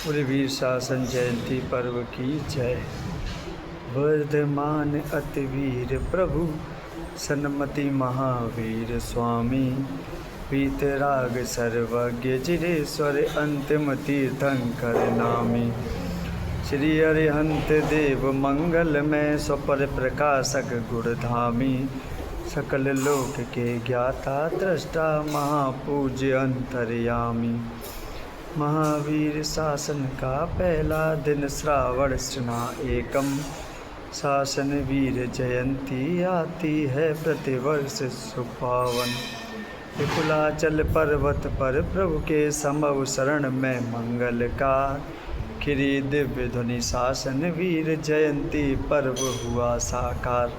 बोले वीर शासन जयंती पर्व की जय। वर्धमान अति वीर प्रभु सन्मति महावीर स्वामी, वीतराग सर्वज्ञ जिरेश्वर अंतिम तीर्थंकर नामी। श्री अरिहंत देव मंगल में स्वपर प्रकाशक गुणधामी, सकल लोक के ज्ञाता दृष्टा महापूज्य अंतर्यामी। महावीर शासन का पहला दिन श्रावण स्ना एकम, शासन वीर जयंती आती है प्रतिवर्ष सुपावन। विपुलाचल पर्वत पर प्रभु के समव शरण में मंगलकार, खिरी दिव्य ध्वनि शासन वीर जयंती पर्व हुआ साकार।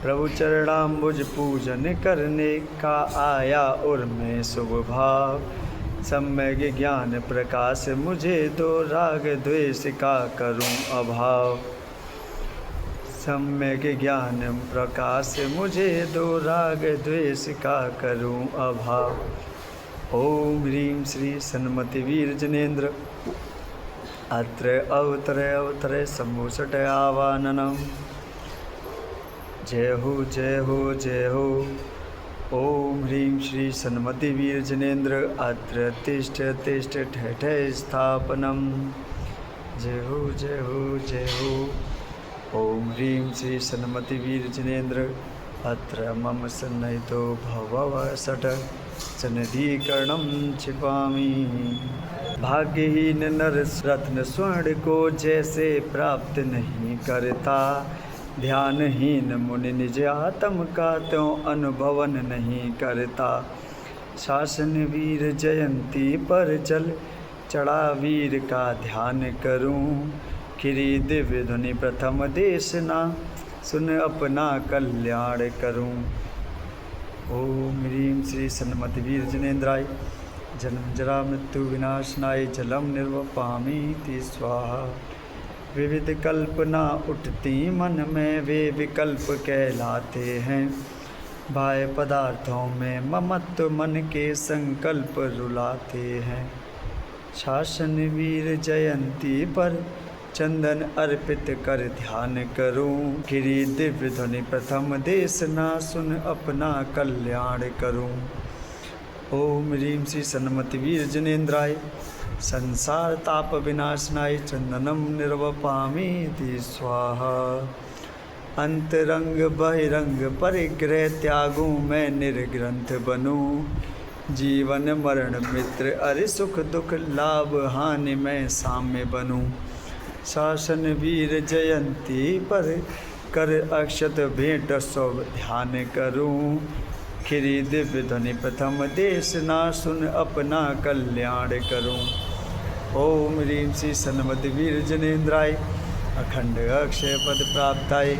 प्रभु चरणाम्बुज पूजन करने का आया और मैं शुभ भाव, सम्यक ज्ञान प्रकाश मुझे दो राग द्वेष का करूं अभाव। सम्यक ज्ञान प्रकाश मुझे दो राग द्वेष का करूं अभाव। ओम ह्रीं श्री सन्मति वीर जनेन्द्र अत्र अवतरे अवतरे सम्भूषट आवाननम। जय हो जय हो जय हो। ओम ह्रीं श्री सन्मति वीर जनेन्द्र अत्र तिष्ठ तिष्ठ ठठ स्थापनम। जय हो जय हो जय हो। ओम ह्रीं श्री सन्मति वीर जनेन्द्र अत्र मम सन्निहितो भवव सठ सन्निधिकरणं क्षिपामि। भाग्यहीन नर रत्न स्वर्ण को जैसे प्राप्त नहीं करता, ध्यानहीन मुनि निज आत्म का त्यों अनुभवन नहीं करता। शासन वीर जयंती पर जल चढ़ा वीर का ध्यान करूं, खिरी दिव्य ध्वनि प्रथम देशना सुन अपना कल्याण करूं। ओम ह्रीं श्री सन्मति वीर जनेन्द्राय जन्म जरा मृत्यु विनाशनाय जलम निर्वपामीति स्वाहा। विविध कल्पना उठती मन में वे विकल्प कहलाते हैं, बाह्य पदार्थों में ममत्व मन के संकल्प रुलाते हैं। शासन वीर जयंती पर चंदन अर्पित कर ध्यान करूं, गिरी दिव्य ध्वनि प्रथम देशना सुन अपना कल्याण करूं। ओम ह्रीं श्री सन्मति वीर जनेन्द्राय संसार ताप विनाशनाय चंदनम निर्वपामीति स्वाहा। अंतरंग बहिरंग परिग्रह त्यागूं मैं निर्ग्रंथ बनूं, जीवन मरण मित्र अरि सुख दुख लाभ हानि में साम्य बनूं। शासन वीर जयंती पर कर अक्षत भेंट सब ध्यान करूं, खिरी दिव्य ध्वनि प्रथम देशना सुन अपना कल्याण करूं। ओम ह्रीं श्री सन्मति वीर जनेन्द्राय अखंड अक्षय पद प्राप्ताय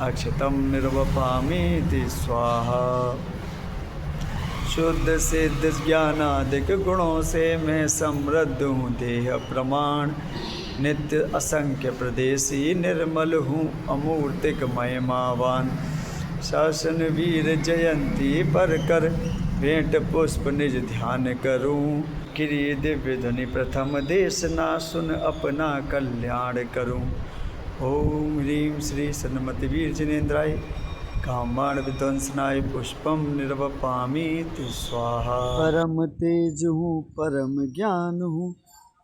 अक्षतम निर्वपामीति स्वाहा। शुद्ध सिद्ध ज्ञानादिक गुणों से मैं समृद्ध हूँ देह प्रमाण, नित्य असंख्य प्रदेशी निर्मल हूँ अमूर्तिक महिमावान। शासन वीर जयंती पर कर भेंट पुष्प निज ध्यान करूं, गिरी दिव्य ध्वनि प्रथम देशना सुन अपना कल्याण करूं। ओम ह्रीं श्री सन्मति वीर जनेन्द्राय कामाण विध्वंसनाय पुष्पम निर्वपामीति स्वाहा। परम तेज हूँ परम ज्ञान हूँ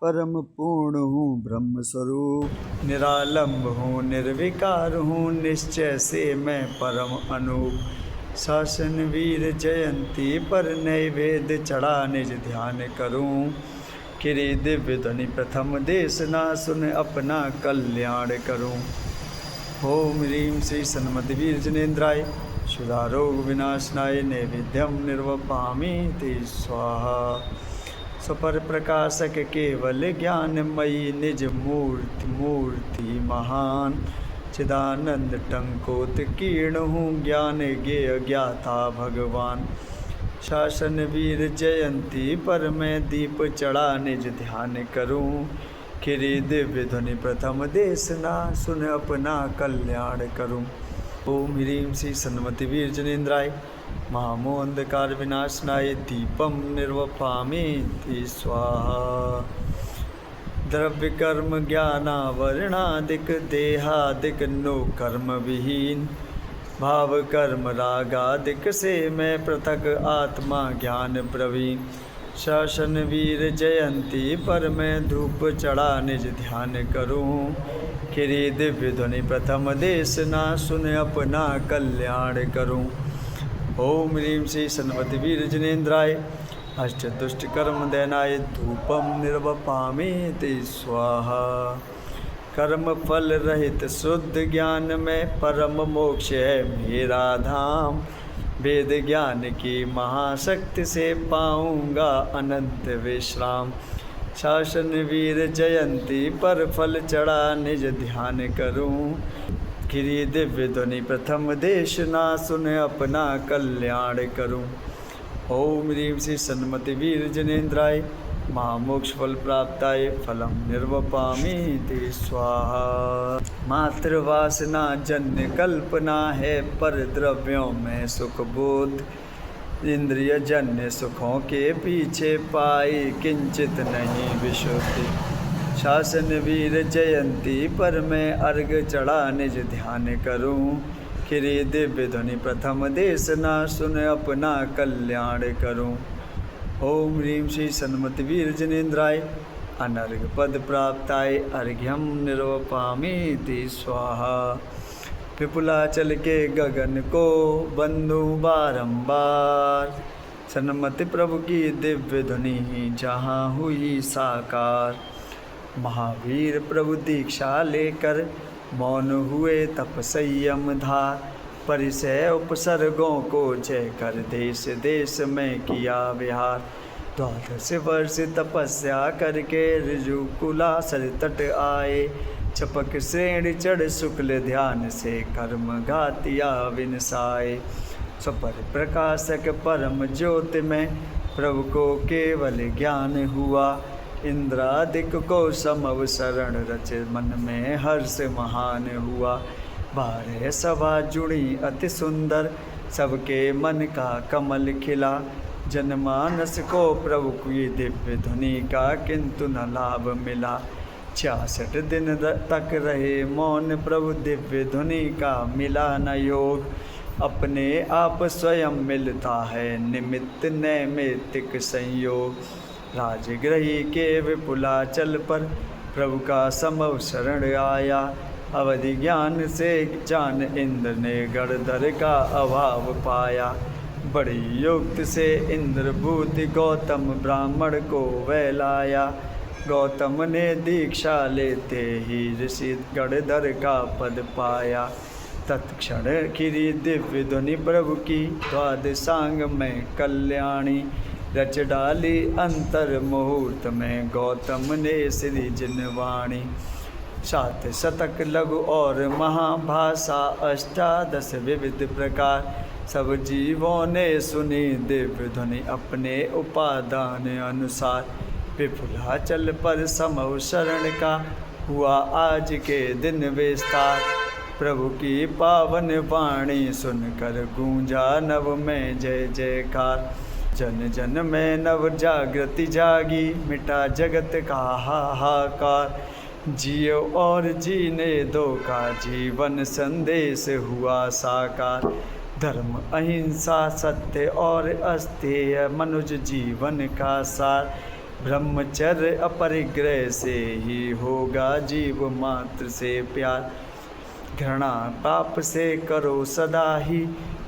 परम पूर्ण हूँ ब्रह्म स्वरूप, निरालंब हूँ निर्विकार हूँ निश्चय से मैं परम अनूप। शासन वीर जयंती पर नैवेद्य चढ़ा निज ध्यान करूं, खिरी दिव्य ध्वनि प्रथम देशना सुन अपना कल्याण करूं। ओम ह्रीं श्री सन्मति वीर जनेन्द्राय शुदारोग विनाशनाय नैवेद्यम निर्वपामीति स्वाहा। स्वपर प्रकाशक केवल ज्ञानमयी निज मूर्ति महान, चिदानंद टंकोत्कीर्ण हूँ ज्ञान ज्ञेय ज्ञाता भगवान। शासन वीर जयंती पर मैं दीप चढ़ा निज ध्यान करूं, खिरी दिव्य ध्वनि प्रथम देशना सुन अपना कल्याण करूं। ओम ह्रीं श्री सन्मति वीर जनेन्द्राय महामोह अंधकार विनाशनाय दीपम निर्वपामीति स्वाहा। द्रव्य कर्म ज्ञानावरणादिक देहादिक नो कर्म विहीन। भाव कर्म रागादिक से मैं पृथक आत्मा ज्ञान प्रवीण। शासन वीर जयंती पर मैं धूप चढ़ा निज ध्यान करूं। खिरी दिव्य ध्वनि प्रथम देशना सुन अपना कल्याण करूं। ओम ह्रीं श्री सन्मति वीर जनेन्द्राय अष्ट दुष्ट कर्म दैनाय धूपम निर्वपामि ते स्वाहा। कर्म फल रहित शुद्ध ज्ञान में परम मोक्ष है मेरा धाम। वेद ज्ञान की महाशक्ति से पाऊंगा अनंत विश्राम। शासन वीर जयंती पर फल चढ़ा निज ध्यान करूं। गिरि दिव्य ध्वनि प्रथम देशना सुन अपना कल्याण करूं। ओम ह्रीं श्री सन्मति वीर जनेन्द्राय महामोक्ष फल प्राप्ताय फलम निर्वपामि ते स्वाहा। मातृवासना जन्य कल्पना है पर द्रव्यों में सुख बोध। इंद्रिय जन्य सुखों के पीछे पाई किंचित नहीं विशुद्धि। शासन वीर जयंती पर मैं अर्घ चढ़ा निज ध्यान करूं। खिरी दिव्य ध्वनि प्रथम देशना सुन अपना कल्याण करूं। ओम ह्रीं श्री सन्मति वीर जनेन्द्राय अनर्घ पद प्राप्ताय अर्घ्यम निर्वपामि ते स्वाहा। विपुलाचल के गगन को बंधु बारंबार। सन्मति प्रभु की दिव्य ध्वनि जहाँ हुई साकार। महावीर प्रभु दीक्षा लेकर मौन हुए तप संयम धार। परिचय उपसर्गों को जय कर देश देश में किया विहार। 12 वर्ष तपस्या करके ऋजु कुलासर तट आए। चपक श्रेणी चढ़ शुक्ल ध्यान से कर्म घातिया विनसाए। सपर प्रकाशक परम ज्योति में प्रभु को केवल ज्ञान हुआ। इंद्रादिक को समव शरण रच मन में हर्ष महान हुआ। 12 सभा जुड़ी अति सुंदर सबके मन का कमल खिला। जनमानस को प्रभु की दिव्य ध्वनि का किंतु न लाभ मिला। 66 दिन तक रहे मौन प्रभु दिव्य ध्वनि का मिला न योग। अपने आप स्वयं मिलता है निमित्त नैमित्तिक संयोग। राजगृही के विपुलाचल पर प्रभु का समव शरण आया। अवधि ज्ञान से जान इंद्र ने गणधर का अभाव पाया। बड़ी युक्त से इंद्रभूति गौतम ब्राह्मण को वह लाया। गौतम ने दीक्षा लेते ही ऋषि गणधर का पद पाया। तत्क्षण खिरी दिव्य ध्वनि प्रभु की द्वादशांग में कल्याणी। रच डाली अंतर मुहूर्त में गौतम ने श्री जिनवाणी। 7 शतक लघु और महाभाषा 18 विविध प्रकार। सब जीवों ने सुनी दिव्य ध्वनि अपने उपादान अनुसार। विपुलाचल पर समव शरण का हुआ आज के दिन विस्तार। प्रभु की पावन वाणी सुनकर गूंजा नव में जय जयकार। जन जन में नव जागृति जागी मिटा जगत का हाहाकार। जियो और जीने दो का जीवन संदेश हुआ साकार। धर्म अहिंसा सत्य और अस्तेय मनुज जीवन का सार। ब्रह्मचर्य अपरिग्रह से ही होगा जीव मात्र से प्यार। घृणा पाप से करो सदा ही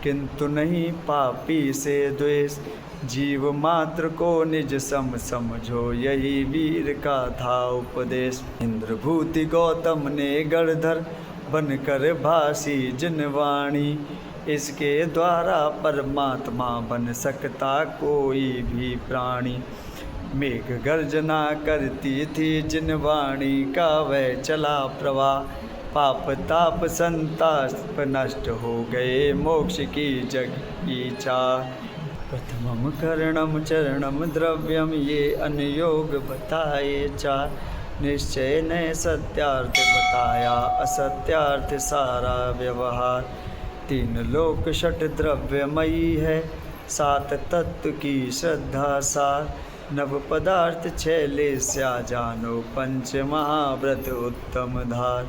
किंतु नहीं पापी से द्वेष। जीव मात्र को निज सम समझो यही वीर का था उपदेश। इंद्रभूति गौतम ने गणधर बनकर भासी जिनवाणी। इसके द्वारा परमात्मा बन सकता कोई भी प्राणी। मेघ गर्जना करती थी जिनवाणी का वह चला प्रवाह। पाप ताप संताप नष्ट हो गए मोक्ष की जग की चाह। प्रथमम करणम चरणम द्रव्यम ये अनुयोग बताए चार। निश्चय ने सत्यार्थ बताया असत्यार्थ सारा व्यवहार। 3 लोक 6 द्रव्यमयी है 7 तत्व की श्रद्धा सार। नव पदार्थ छैले स्या जानो पंच महाव्रत उत्तम धार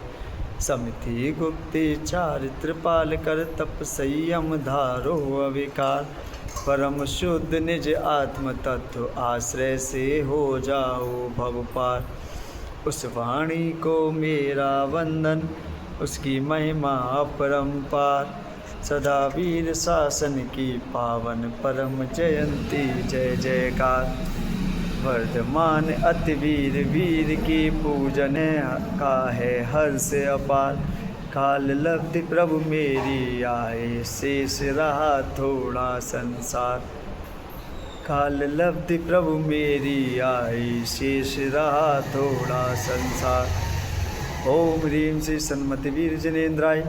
समिति गुप्ति चारित्र पाल कर तप संयम धारो अविकार परम शुद्ध निज आत्म तत्व आश्रय से हो जाओ भव पार। उस वाणी को मेरा वंदन उसकी महिमा अपरंपार सदा वीर शासन की पावन परम जयंती जय जयकार। वर्धमान अति वीर वीर की पूजन का है हर्ष अपार। काल लब्धि प्रभु मेरी आए शेष रहा थोड़ा संसार। काल लब्धि प्रभु मेरी आई शेष रहा थोड़ा संसार। ओम ह्रीं श्री सन्मति वीर जनेन्द्राय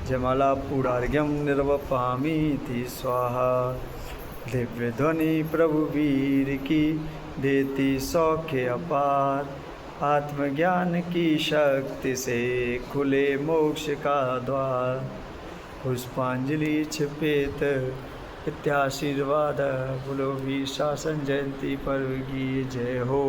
जयमाला पूर्णार्घ्यम निर्वपामीति स्वाहा। दिव्य ध्वनि प्रभु वीर की देती सौख्य अपार। आत्मज्ञान की शक्ति से खुले मोक्ष का द्वार। पुष्पांजलि छिपेत इत्याशीर्वाद। बोलो वीर शासन जयंती पर्व की जय हो।